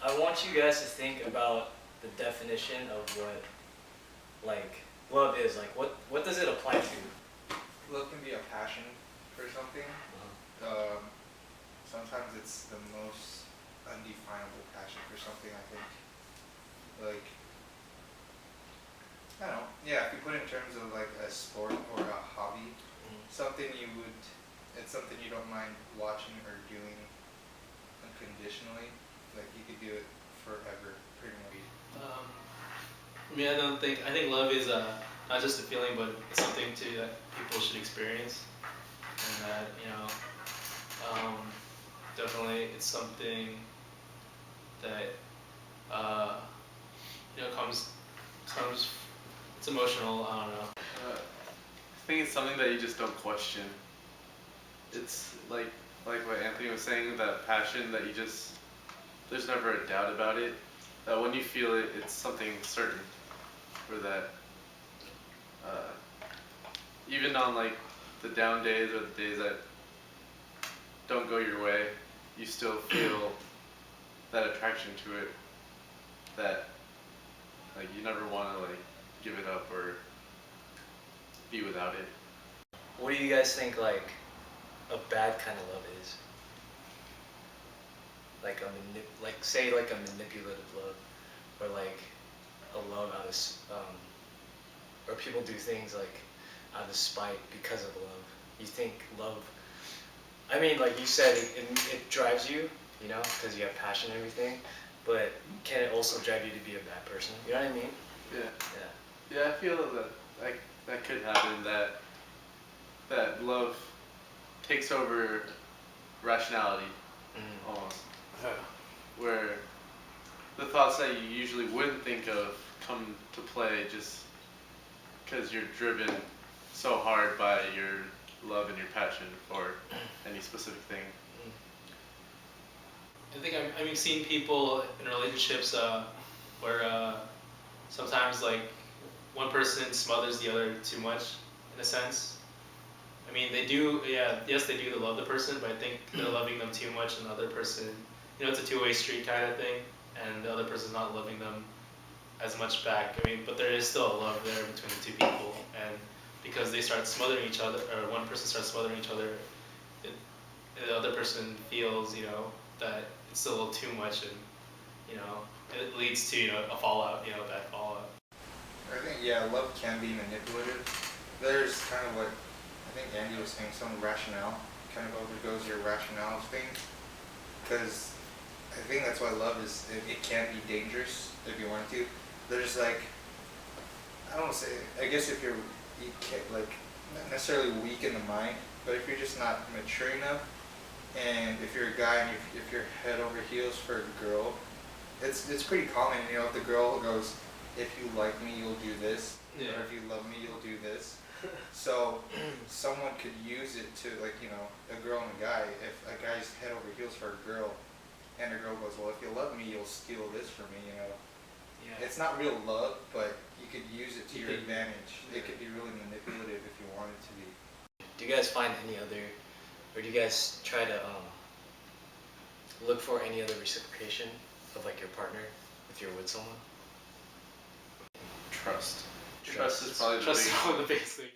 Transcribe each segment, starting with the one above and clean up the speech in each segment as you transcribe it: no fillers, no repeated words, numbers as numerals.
I want you guys to think about the definition of what like love is. Like what does it apply to? Love can be a passion for something. Sometimes it's the most undefinable passion for something, I think. Like, I don't know. Yeah, if you put it in terms of like a sport or a hobby, something it's something you don't mind watching or doing unconditionally. Like, you could do it forever, pretty much. I think love is not just a feeling, but it's something that people should experience, and that definitely it's something that comes. It's emotional. I don't know. I think it's something that you just don't question. It's like what Anthony was saying, that passion that there's never a doubt about it. That when you feel it, it's something certain. Or that even on like the down days or the days that don't go your way, you still feel that attraction to it. That like you never want to like give it up or be without it. What do you guys think like a bad kind of love is? Like say like a manipulative love, or like a love out of or people do things like out of spite because of love. You think love? I mean, like you said, it drives you, you know, because you have passion and everything. But can it also drive you to be a bad person? You know what I mean? Yeah. Yeah. Yeah, I feel that that could happen. That love takes over rationality, almost. Where the thoughts that you usually wouldn't think of come to play just because you're driven so hard by your love and your passion for any specific thing. I think I've seen people in relationships where sometimes like one person smothers the other too much in a sense. I mean, they do, yeah, yes, they do love the person, but I think they're loving them too much, and the other person, it's a two-way street kind of thing, and the other person's not loving them as much back. I mean, but there is still a love there between the two people, and because they start smothering each other, or one person starts smothering each other, the other person feels, that it's a little too much, and, it leads to, a fallout, bad fallout. I think, yeah, love can be manipulative. There's kind of what I think Andy was saying, some rationale kind of overgoes your rationale of things. Because I think that's why love it can be dangerous if you want to. There's like, I don't say, I guess if you can't, like, not necessarily weak in the mind, but if you're just not mature enough, and if you're a guy and if you're head over heels for a girl, it's pretty common, if the girl goes, if you like me, you'll do this, yeah. Or if you love me, you'll do this. So someone could use it to, like, a girl and a guy, if a guy's head over heels for a girl, and a girl goes, well, if you love me, you'll steal this from me, Yeah. It's not real love, but you could use it to your advantage. It could be really manipulative if you want it to be. Do you guys find any other, or do you guys try to look for any other reciprocation of like your partner if you're with someone? Trust. Trust is probably the biggest thing.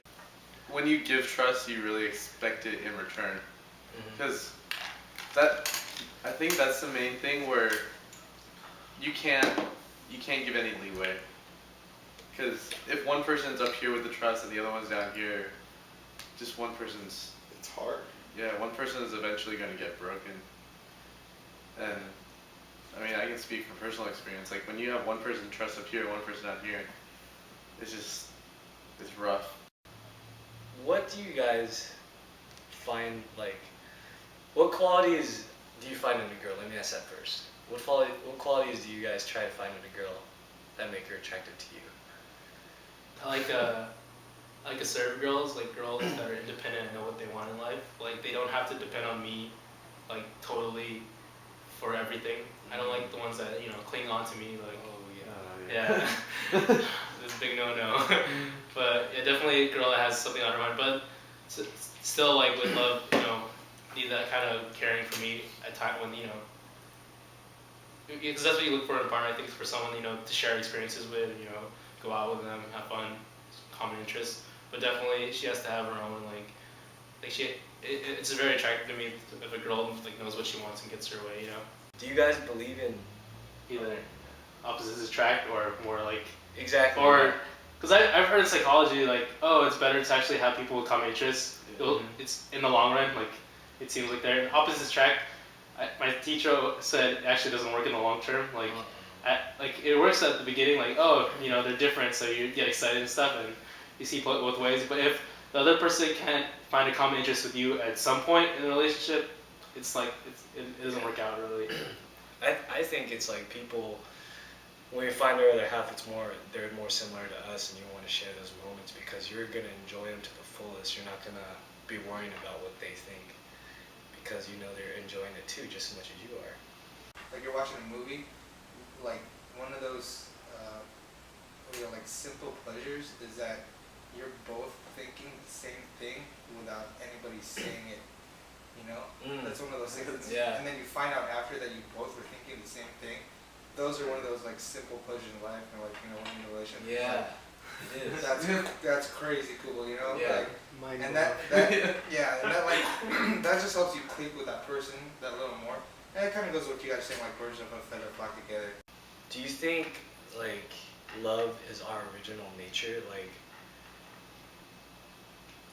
When you give trust, you really expect it in return. Because I think that's the main thing where you can't give any leeway. Because if one person's up here with the trust and the other one's down here, just one person's... It's hard. Yeah, one person is eventually going to get broken. And, I mean, I can speak from personal experience. Like, when you have one person trust up here and one person down here, it's rough. What do you guys find, like, what qualities do you find in a girl? Let me ask that first. What qualities do you guys try to find in a girl that make her attractive to you? I like assertive girls, like girls that are independent and know what they want in life. Like, they don't have to depend on me, like, totally for everything. I don't like the ones that, cling on to me, like, yeah. It's a big no-no. But yeah, definitely a girl that has something on her mind, but still, like, with love, need that kind of caring for me at time when, because that's what you look for in a partner. I think for someone to share experiences with, go out with them, have fun, common interests. But definitely she has to have her own it's very attractive to me if a girl knows what she wants and gets her way. Do you guys believe in Either opposites attract or more like exactly? or because I've heard in psychology oh, it's better to actually have people with common interests. It's in the long run it seems like they're opposites attract. My teacher said it actually doesn't work in the long term. It works at the beginning they're different, so you get excited and stuff and you see both ways. But if the other person can't find a common interest with you at some point in the relationship, it doesn't work out really. I think it's like people, when you find their other half, they're more similar to us, and you want to share those moments because you're gonna enjoy them to the fullest. You're not gonna be worrying about what they think because you know they're enjoying it too, just as much as you are. Like you're watching a movie, like one of those, simple pleasures is that you're both thinking the same thing without anybody saying it. That's one of those things. Yeah. And then you find out after that you both were thinking the same thing. Those are one of those simple pleasures in life, and when you're in a relationship. Yeah, it is. That's crazy cool, Yeah. And that yeah, and that that just helps you click with that person that little more. And it kind of goes with what you guys saying, birds of a feather flock together. Do you think love is our original nature?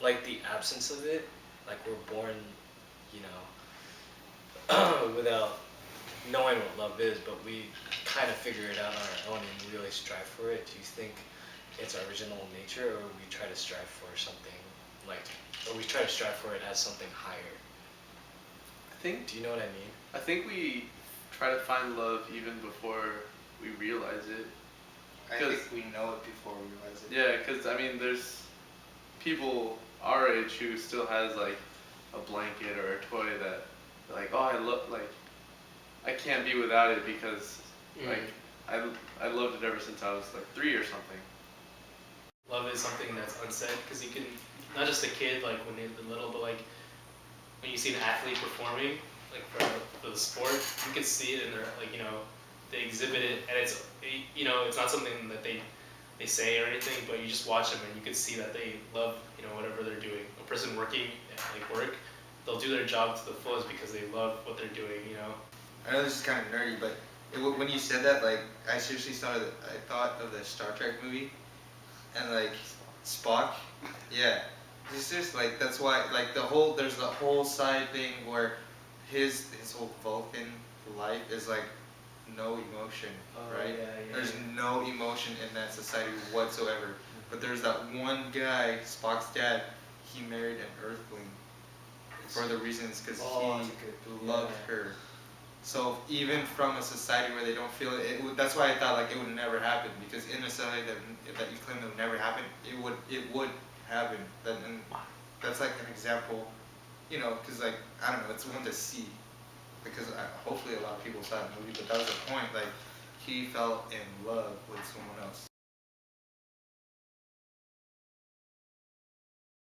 Like the absence of it? Like we're born, without knowing what love is, but we kind of figure it out on our own and really strive for it. Do you think it's our original nature, or we try to strive for something or we try to strive for it as something higher? Do you know what I mean? I think we try to find love even before we realize it. I think we know it before we realize it. Yeah, because there's people our age who still has a blanket or a toy that oh, I love I can't be without it because I loved it ever since I was 3 or something. Love is something that's unsaid because you can, not just a kid when they're little, but when you see an athlete performing for the sport, you can see it in their they exhibit it, and it's not something that they say or anything, but you just watch them and you can see that they love whatever they're doing. A person working at work, they'll do their job to the fullest because they love what they're doing. I know this is kind of nerdy, but when you said that, I seriously thought of the Star Trek movie, and Spock, yeah, it's just that's why there's the whole side thing where his whole Vulcan life is no emotion, right? There's no emotion in that society whatsoever. But there's that one guy, Spock's dad, he married an Earthling for the reasons because he loved her. So even from a society where they don't feel it, that's why I thought it would never happen, because in a society that you claim that would never happen, it would happen. And that's an example, because I don't know, it's one to see, because hopefully a lot of people saw the movie, but that was the point. He fell in love with someone else.